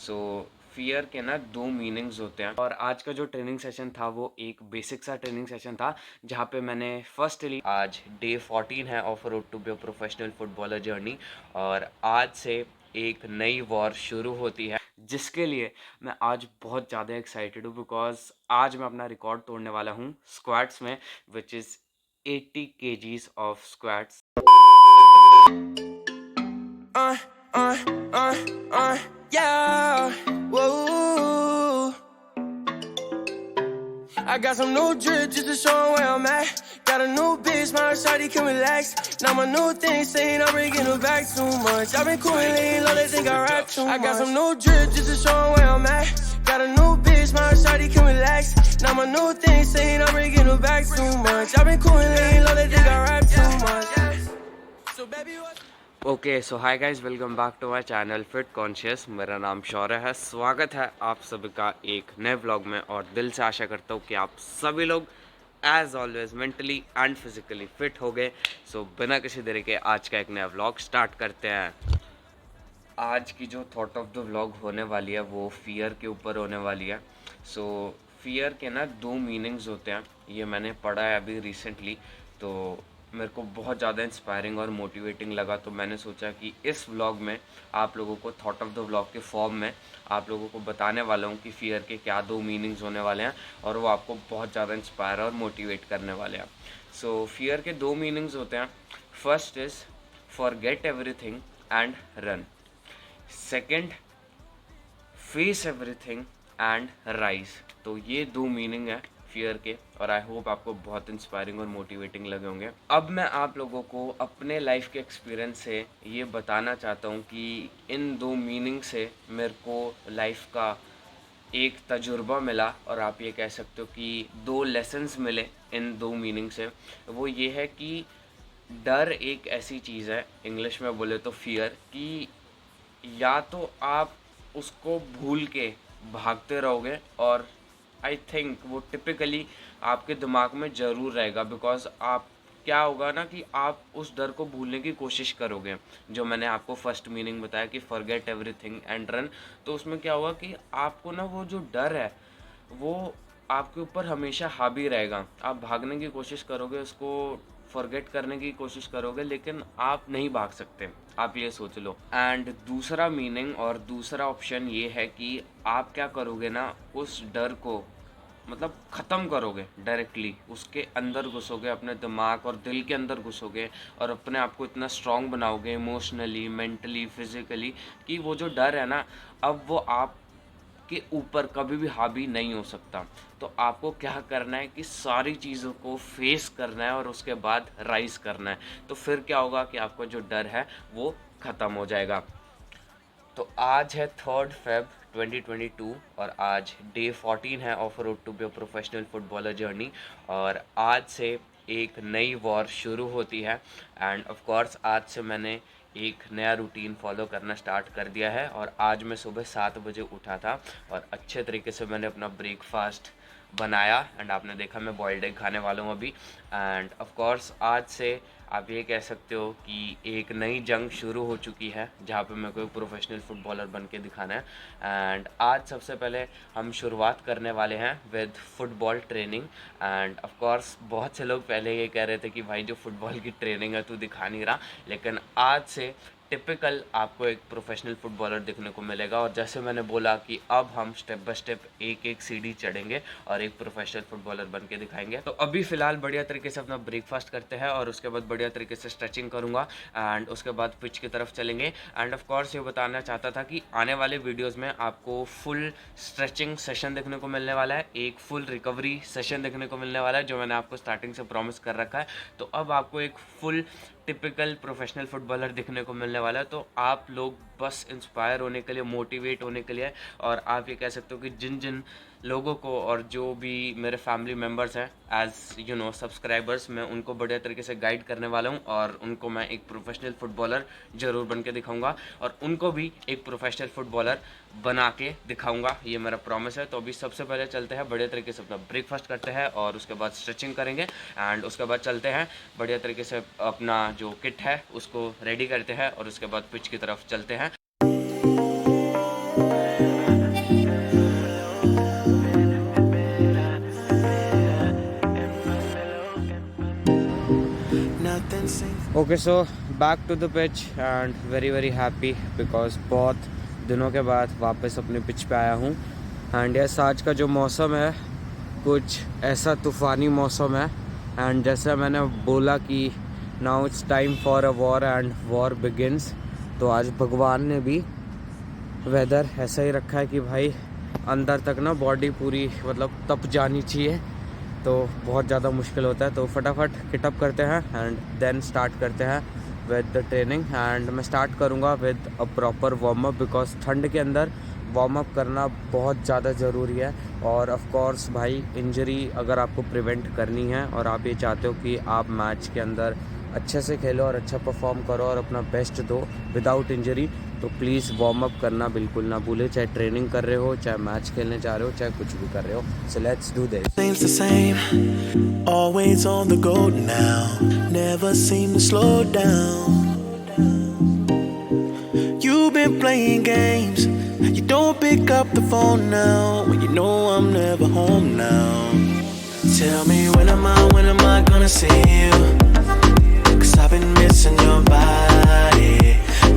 सो fear के ना दो मीनिंग्स होते हैं और आज का जो ट्रेनिंग सेशन था वो एक बेसिक सा ट्रेनिंग सेशन था जहाँ पे मैंने फर्स्टली आज डे 14 है of road to be a professional footballer journey और आज से एक नई वॉर शुरू होती है जिसके लिए मैं आज बहुत ज़्यादा एक्साइटेड हूँ बिकॉज आज मैं अपना रिकॉर्ड तोड़ने वाला हूँ स्क्वाट्स में which is 80 kgs of squats. uh, uh, uh, yeah. Whoa. I got some new drip just to show 'em where I'm at. Got a new bitch, my shawty can relax. Now my new thing saying I'm bringing her back too much. I've been coolin' lean low, they think I rap too much. I got some new drip just to show 'em where I'm at. Got a new bitch, my shawty can relax. Now my new thing saying I'm bringing her back too much. I've been coolin' lean low, they think I rap too much. So baby, what? Okay so hi guys, welcome back to my channel fit conscious. मेरा नाम शौर्य है। स्वागत है आप सभी का एक नए व्लॉग में और दिल से आशा करता हूँ कि आप सभी लोग as always mentally and physically fit हो गए। सो बिना किसी देरी के आज का एक नया व्लॉग स्टार्ट करते हैं। आज की जो थॉट ऑफ द व्लॉग होने वाली है वो फियर के ऊपर होने वाली है। सो फियर के ना दो मीनिंग्स होते हैं, ये मैंने पढ़ा है अभी रिसेंटली, तो मेरे को बहुत ज़्यादा इंस्पायरिंग और मोटिवेटिंग लगा। तो मैंने सोचा कि इस व्लॉग में आप लोगों को थॉट ऑफ द व्लॉग के फॉर्म में आप लोगों को बताने वाला हूँ कि फियर के क्या दो मीनिंग्स होने वाले हैं और वो आपको बहुत ज़्यादा इंस्पायर और मोटिवेट करने वाले हैं। सो फियर के दो मीनिंग्स होते हैं। First is forget everything and run. Second, face everything and rise. तो ये दो मीनिंग है फियर के और आई होप आपको बहुत इंस्पायरिंग और मोटिवेटिंग लगे होंगे। अब मैं आप लोगों को अपने लाइफ के एक्सपीरियंस से ये बताना चाहता हूँ कि इन दो मीनिंग से मेरे को लाइफ का एक तजुर्बा मिला और आप ये कह सकते हो कि दो लेसन्स मिले इन दो मीनिंग से। वो ये है कि डर एक ऐसी चीज़ है, इंग्लिश में बोले तो फियर, कि या तो आप उसको भूल के भागते रहोगे और आई थिंक वो टिपिकली आपके दिमाग में ज़रूर रहेगा बिकॉज आप क्या होगा ना कि आप उस डर को भूलने की कोशिश करोगे। जो मैंने आपको फर्स्ट मीनिंग बताया कि फॉरगेट एवरीथिंग एंड रन, तो उसमें क्या होगा कि आपको ना वो जो डर है वो आपके ऊपर हमेशा हावी रहेगा। आप भागने की कोशिश करोगे, उसको फॉरगेट करने की कोशिश करोगे, लेकिन आप नहीं भाग सकते, आप ये सोच लो। एंड दूसरा मीनिंग और दूसरा ऑप्शन ये है कि आप क्या करोगे ना, उस डर को मतलब ख़त्म करोगे, डायरेक्टली उसके अंदर घुसोगे, अपने दिमाग और दिल के अंदर घुसोगे और अपने आप को इतना स्ट्रॉन्ग बनाओगे इमोशनली, मेंटली, फिज़िकली, कि वो जो डर है ना अब वो आप के ऊपर कभी भी हावी नहीं हो सकता। तो आपको क्या करना है कि सारी चीज़ों को फेस करना है और उसके बाद राइज करना है। तो फिर क्या होगा कि आपका जो डर है वो ख़त्म हो जाएगा। तो आज है 3 Feb 2022 और आज डे 14 है of road to be a professional footballer journey और आज से एक नई वॉर शुरू होती है। एंड ऑफ कोर्स आज से मैंने एक नया रूटीन फॉलो करना स्टार्ट कर दिया है और आज मैं सुबह 7 बजे उठा था और अच्छे तरीके से मैंने अपना ब्रेकफास्ट बनाया एंड आपने देखा मैं बॉइल्ड एग खाने वाला हूँ अभी। एंड ऑफ कोर्स आज से आप ये कह सकते हो कि एक नई जंग शुरू हो चुकी है जहाँ पे मेरे को एक प्रोफेशनल फुटबॉलर बन के दिखाना है। एंड आज सबसे पहले हम शुरुआत करने वाले हैं with football training. End of course बहुत से लोग पहले ये कह रहे थे कि भाई जो फुटबॉल की ट्रेनिंग है तू दिखा नहीं रहा, लेकिन आज से टिपिकल आपको एक प्रोफेशनल फुटबॉलर देखने को मिलेगा। और जैसे मैंने बोला कि अब हम स्टेप बाय स्टेप एक एक सीढ़ी चढ़ेंगे और एक प्रोफेशनल फुटबॉलर बन के दिखाएंगे। तो अभी फ़िलहाल बढ़िया तरीके से अपना ब्रेकफास्ट करते हैं और उसके बाद बढ़िया तरीके से स्ट्रेचिंग करूँगा एंड उसके बाद पिच की तरफ चलेंगे। एंड ऑफ कोर्स ये बताना चाहता था कि आने वाले वीडियोज़ में आपको फुल स्ट्रेचिंग सेशन देखने को मिलने वाला है, एक फुल रिकवरी सेशन देखने को मिलने वाला है जो मैंने आपको स्टार्टिंग से प्रॉमिस कर रखा है। तो अब आपको एक फुल टिपिकल प्रोफेशनल फुटबॉलर दिखने को मिलने वाला है। तो आप लोग बस इंस्पायर होने के लिए, मोटिवेट होने के लिए, और आप ये कह सकते हो कि जिन जिन लोगों को और जो भी मेरे फैमिली मेम्बर्स हैं एज यू नो सब्सक्राइबर्स, मैं उनको बढ़िया तरीके से गाइड करने वाला हूँ और उनको मैं एक प्रोफेशनल फुटबॉलर ज़रूर बन के दिखाऊँगा और उनको भी एक प्रोफेशनल फुटबॉलर बना के दिखाऊँगा, ये मेरा प्रॉमिस है। तो अभी सबसे पहले चलते हैं, बढ़िया तरीके से अपना ब्रेकफास्ट करते हैं और उसके बाद स्ट्रेचिंग करेंगे एंड उसके बाद चलते हैं बढ़िया तरीके से अपना जो किट है उसको रेडी करते हैं और उसके बाद पिच की तरफ चलते हैं। Okay so back to the pitch and very very happy because बहुत दिनों के बाद वापस अपने पिच पे आया हूँ। एंड यस, आज का जो मौसम है कुछ ऐसा तूफ़ानी मौसम है। एंड जैसा मैंने बोला कि now it's time for a war and war begins, तो आज भगवान ने भी वेदर ऐसा ही रखा है कि भाई अंदर तक ना बॉडी पूरी मतलब तप जानी चाहिए, तो बहुत ज़्यादा मुश्किल होता है। तो फटाफट किटअप करते हैं एंड देन स्टार्ट करते हैं विद द ट्रेनिंग। एंड मैं स्टार्ट करूँगा with a proper warm up because ठंड के अंदर वार्म अप करना बहुत ज़्यादा ज़रूरी है। और ऑफ कोर्स भाई, इंजरी अगर आपको प्रिवेंट करनी है और आप ये चाहते हो कि आप मैच के अंदर अच्छे से खेलो और अच्छा परफॉर्म करो और अपना बेस्ट दो विदाउट इंजरी, तो प्लीज़ वार्म अप करना बिल्कुल ना भूले, चाहे ट्रेनिंग कर रहे हो, चाहे मैच खेलने जा रहे हो, चाहे कुछ भी कर रहे हो। So let's do this. Seems the same, always on the go now, never seem to slow down. You've been playing games, you don't pick up the phone now, when you know I'm never home now. Tell me when am I gonna see you? 'Cause I've been missing your body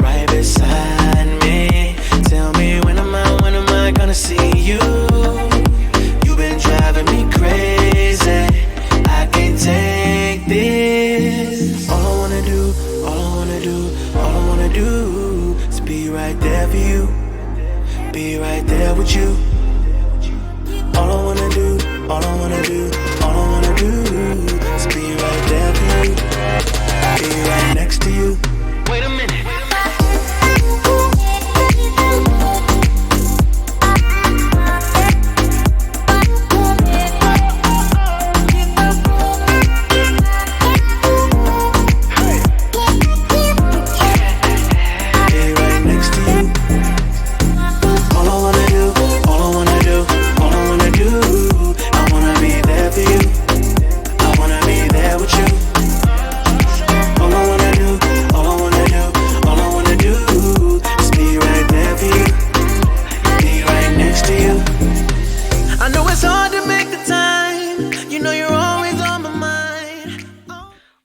right beside me. Tell me when am I gonna see you? You've been driving me crazy, I can't take this. All I wanna do, all I wanna do, all I wanna do is be right there for you, be right there with you. All I wanna do, all I wanna do, all I wanna do is be right there for you, be right next to you. Wait a minute.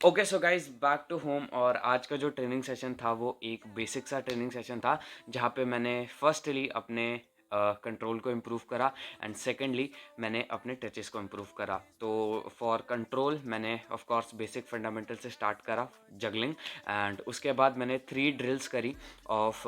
Okay so guys, back to home. और आज का जो training session था वो एक basic सा training session था, जहाँ पे मैंने फर्स्टली अपने कंट्रोल को इम्प्रूव करा एंड सेकेंडली मैंने अपने टचेस को इम्प्रूव करा। तो फॉर कंट्रोल मैंने ऑफ कोर्स बेसिक फंडामेंटल से स्टार्ट करा, जगलिंग, एंड उसके बाद मैंने 3 ड्रिल्स करी ऑफ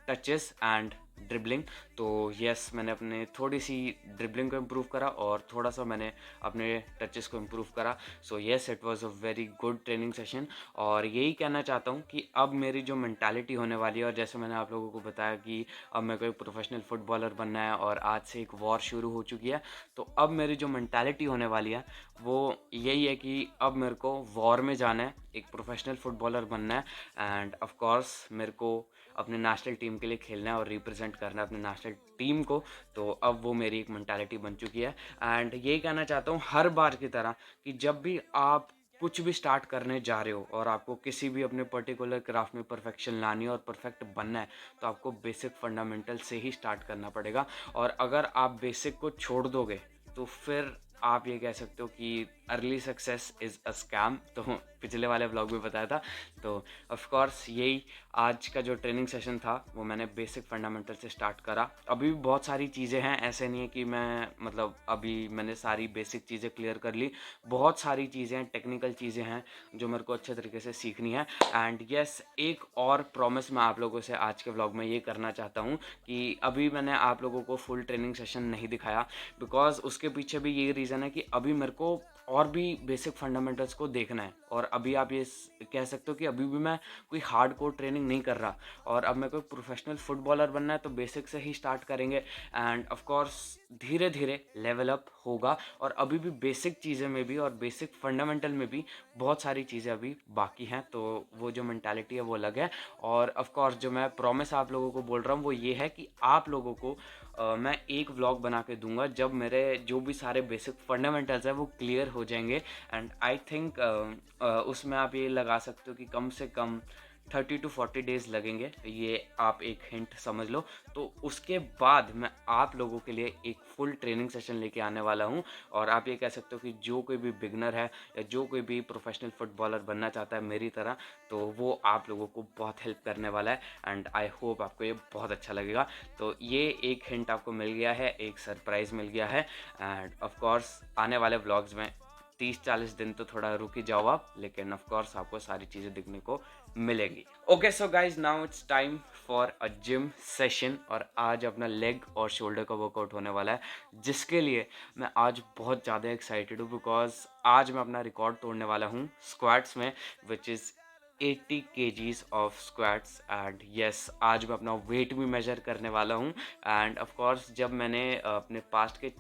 टचेस एंड ड्रिबलिंग। तो यस, मैंने अपने थोड़ी सी ड्रिबलिंग को इम्प्रूव करा और थोड़ा सा मैंने अपने टचेस को इम्प्रूव करा। So yes, it was a very good training session. और यही कहना चाहता हूँ कि अब मेरी जो मेंटालिटी होने वाली है, और जैसे मैंने आप लोगों को बताया कि अब मेरे को एक प्रोफेशनल फुटबॉलर बनना है और आज से एक वॉर शुरू हो चुकी है, तो अब मेरी जो मेंटालिटी होने वाली है वो यही है कि अब मेरे को वॉर में जाना है, एक प्रोफेशनल फुटबॉलर बनना है एंड ऑफ कोर्स मेरे को अपने नेशनल टीम के लिए खेलना है और रिप्रेजेंट करना है अपने नेशनल टीम को। तो अब वो मेरी एक मेंटालिटी बन चुकी है। एंड यही कहना चाहता हूँ हर बार की तरह कि जब भी आप कुछ भी स्टार्ट करने जा रहे हो और आपको किसी भी अपने पर्टिकुलर क्राफ्ट में परफेक्शन लानी है और परफेक्ट बनना है, तो आपको बेसिक फंडामेंटल से ही स्टार्ट करना पड़ेगा। और अगर आप बेसिक को छोड़ दोगे तो फिर आप ये कह सकते हो कि early success is a scam. तो पिछले वाले ब्लॉग में बताया था। तो ऑफ कोर्स यही आज का जो ट्रेनिंग सेशन था वो मैंने बेसिक फंडामेंटल से स्टार्ट करा। अभी भी बहुत सारी चीज़ें हैं, ऐसे नहीं है कि मैं मतलब अभी मैंने सारी बेसिक चीज़ें क्लियर कर ली। बहुत सारी चीज़ें हैं, टेक्निकल चीज़ें हैं जो मेरे को अच्छे तरीके से सीखनी है। एंड यस, एक और प्रॉमिस मैं आप लोगों से आज के ब्लॉग में ये करना चाहता हूँ कि अभी मैंने आप लोगों को फुल ट्रेनिंग सेशन नहीं दिखाया बिकॉज उसके पीछे भी यही रीज़न है कि अभी मेरे को और भी बेसिक फंडामेंटल्स को देखना है। और अभी आप ये कह सकते हो कि अभी भी मैं कोई हार्ड कोर ट्रेनिंग नहीं कर रहा, और अब मैं कोई प्रोफेशनल फुटबॉलर बनना है तो बेसिक से ही स्टार्ट करेंगे। एंड ऑफ कोर्स धीरे धीरे लेवल अप होगा, और अभी भी बेसिक चीज़ें में भी और बेसिक फंडामेंटल में भी बहुत सारी चीज़ें अभी बाकी हैं। तो वो जो मेंटालिटी है वो अलग है। और ऑफ कोर्स जो मैं प्रॉमिस आप लोगों को बोल रहा हूँ वो ये है कि आप लोगों को मैं एक व्लॉग बना के दूंगा जब मेरे जो भी सारे बेसिक फंडामेंटल्स हैं वो क्लियर हो जाएंगे। एंड आई थिंक उसमें आप ये लगा सकते हो कि कम से कम 30 to 40 डेज़ लगेंगे, ये आप एक हिंट समझ लो। तो उसके बाद मैं आप लोगों के लिए एक फुल ट्रेनिंग सेशन लेके आने वाला हूँ, और आप ये कह सकते हो कि जो कोई भी बिगनर है या जो कोई भी प्रोफेशनल फुटबॉलर बनना चाहता है मेरी तरह, तो वो आप लोगों को बहुत हेल्प करने वाला है, एंड आई होप आपको ये बहुत अच्छा लगेगा। तो ये एक हिंट आपको मिल गया है, एक सरप्राइज़ मिल गया है, एंड ऑफ कोर्स आने वाले व्लॉग्स में 30-40 दिन तो थोड़ा रुक ही जाओ आप, लेकिन ऑफ कोर्स आपको सारी चीज़ें दिखने को मिलेंगी। Okay so guys, now it's time for a gym session, और आज अपना लेग और शोल्डर का वर्कआउट होने वाला है, जिसके लिए मैं आज बहुत ज़्यादा एक्साइटेड हूँ, बिकॉज आज मैं अपना रिकॉर्ड तोड़ने वाला हूँ स्क्वाट्स में, which is 80 kgs of squats. And yes, आज मैं अपना वेट भी मेजर करने वाला हूँ। एंड ऑफ कोर्स जब मैंने अपने पास्ट के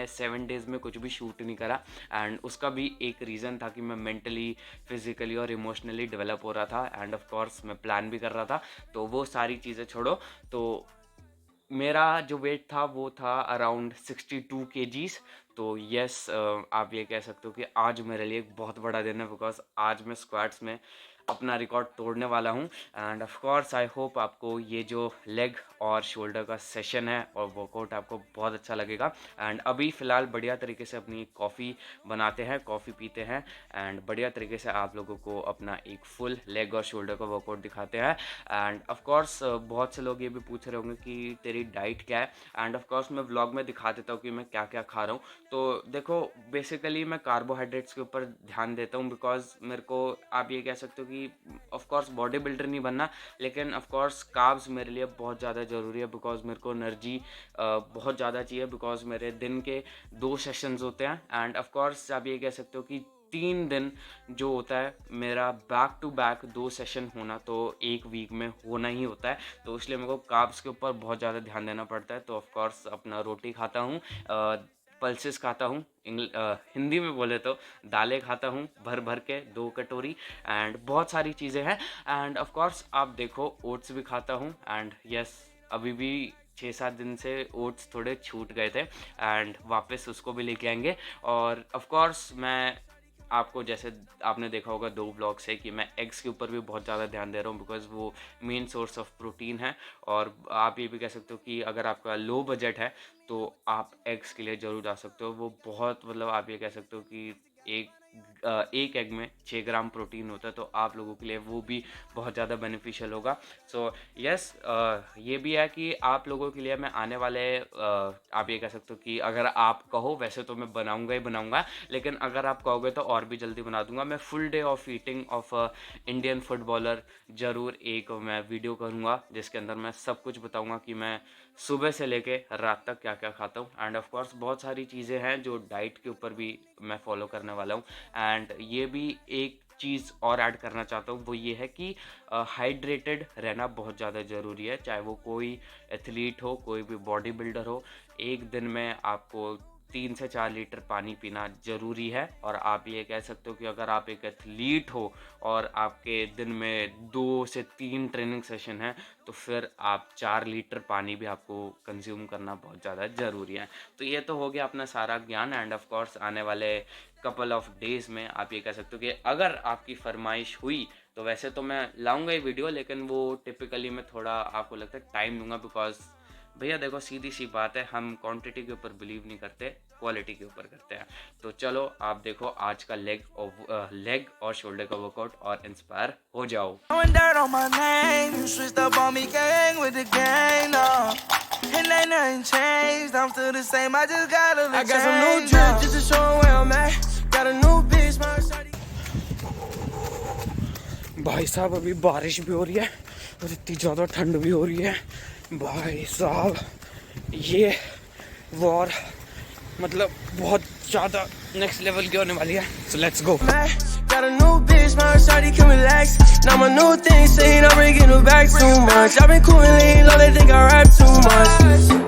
7 डेज़ में कुछ भी शूट नहीं करा, एंड उसका भी एक रीज़न था कि मैं मेंटली, फिजिकली और इमोशनली डेवलप हो रहा था, एंड ऑफ कोर्स मैं प्लान भी कर रहा था। तो वो सारी चीज़ें छोड़ो, तो मेरा जो वेट था वो था अराउंड 62 kgs। तो यस, आप ये कह सकते हो कि आज मेरे लिए एक बहुत बड़ा दिन है, बिकॉज आज मैं स्क्वाट्स में अपना रिकॉर्ड तोड़ने वाला हूँ। End of course I hope आपको ये जो लेग और शोल्डर का सेशन है और वर्कआउट आपको बहुत अच्छा लगेगा। एंड अभी फ़िलहाल बढ़िया तरीके से अपनी कॉफ़ी बनाते हैं, कॉफ़ी पीते हैं, एंड बढ़िया तरीके से आप लोगों को अपना एक फुल लेग और शोल्डर का वर्कआउट दिखाते हैं। एंड ऑफ कोर्स बहुत से लोग ये भी पूछ रहे होंगे कि तेरी डाइट क्या है, एंड ऑफ कोर्स मैं व्लॉग में दिखा देता हूँ कि मैं क्या क्या खा रहा हूँ। तो देखो, बेसिकली मैं कार्बोहाइड्रेट्स के ऊपर ध्यान देता हूँ, बिकॉज मेरे को आप ये कह सकते हो कि ऑफ कोर्स बॉडी बिल्डर नहीं बनना, लेकिन ऑफ कोर्स कार्ब्स मेरे लिए बहुत ज़्यादा ज़रूरी है, बिकॉज मेरे को एनर्जी बहुत ज़्यादा चाहिए, बिकॉज मेरे दिन के 2 सेशंस होते हैं। एंड ऑफ कोर्स आप ये कह सकते हो कि 3 दिन जो होता है मेरा बैक टू बैक 2 सेशन होना, तो एक वीक में होना ही होता है। तो इसलिए मेरे को कार्ब्स के ऊपर बहुत ज़्यादा ध्यान देना पड़ता है। तो ऑफ कोर्स अपना रोटी खाता हूँ, पल्सेस खाता हूँ, हिंदी में बोले तो दालें खाता हूँ भर भर के 2 कटोरी, एंड बहुत सारी चीज़ें हैं। एंड ऑफ कोर्स आप देखो, ओट्स भी खाता हूँ, एंड यस, अभी भी 6-7 दिन से ओट्स थोड़े छूट गए थे, एंड वापस उसको भी लेके आएंगे। और ऑफ कोर्स मैं आपको, जैसे आपने देखा होगा 2 ब्लॉग से, कि मैं एग्स के ऊपर भी बहुत ज़्यादा ध्यान दे रहा हूँ, बिकॉज वो मेन सोर्स ऑफ प्रोटीन है। और आप ये भी कह सकते हो कि अगर आपका लो बजट है तो आप एग्स के लिए ज़रूर जा सकते हो। वो बहुत, मतलब आप ये कह सकते हो कि एक एग में 6 ग्राम प्रोटीन होता है, तो आप लोगों के लिए वो भी बहुत ज़्यादा बेनिफिशियल होगा। सो यस, ये भी है कि आप लोगों के लिए मैं आने वाले, आप ये कह सकते हो कि अगर आप कहो, वैसे तो मैं बनाऊंगा ही बनाऊंगा, लेकिन अगर आप कहोगे तो और भी जल्दी बना दूंगा। मैं full day of eating of Indian footballer ज़रूर एक मैं वीडियो करूँगा, जिसके अंदर मैं सब कुछ बताऊँगा कि मैं सुबह से लेके रात तक क्या क्या खाता हूँ। एंड ऑफ कोर्स बहुत सारी चीज़ें हैं जो डाइट के ऊपर भी मैं फॉलो करने वाला हूँ। एंड ये भी एक चीज़ और ऐड करना चाहता हूँ, वो ये है कि हाइड्रेटेड रहना बहुत ज़्यादा ज़रूरी है। चाहे वो कोई एथलीट हो, कोई भी बॉडी बिल्डर हो, एक दिन में आपको 3 से 4 लीटर पानी पीना ज़रूरी है। और आप ये कह सकते हो कि अगर आप एक एथलीट हो और आपके दिन में 2 से 3 ट्रेनिंग सेशन है, तो फिर आप 4 लीटर पानी भी आपको कंज्यूम करना बहुत ज़्यादा ज़रूरी है। तो ये तो हो गया अपना सारा ज्ञान। एंड ऑफ कोर्स आने वाले कपल ऑफ डेज़ में आप ये कह सकते हो कि अगर आपकी फरमाइश हुई तो वैसे तो मैं लाऊंगा ये वीडियो, लेकिन वो टिपिकली मैं थोड़ा, आपको लगता है, टाइम लूँगा, बिकॉज भैया देखो, सीधी सी बात है, हम क्वांटिटी के ऊपर बिलीव नहीं करते, क्वालिटी के ऊपर करते हैं। तो चलो आप देखो आज का लेग और शोल्डर का वर्कआउट और इंस्पायर हो जाओ। भाई साहब अभी बारिश भी हो रही है और इतनी ज़्यादा ठंड भी हो रही है भाई साहब, ये वॉर मतलब बहुत ज़्यादा नेक्स्ट लेवल की होने वाली है। So let's go. Got a new bitch, my shawty can relax. Now my new thing, saying I'm bringing her back too much. I've been cool and lean, low, they think I rap too much.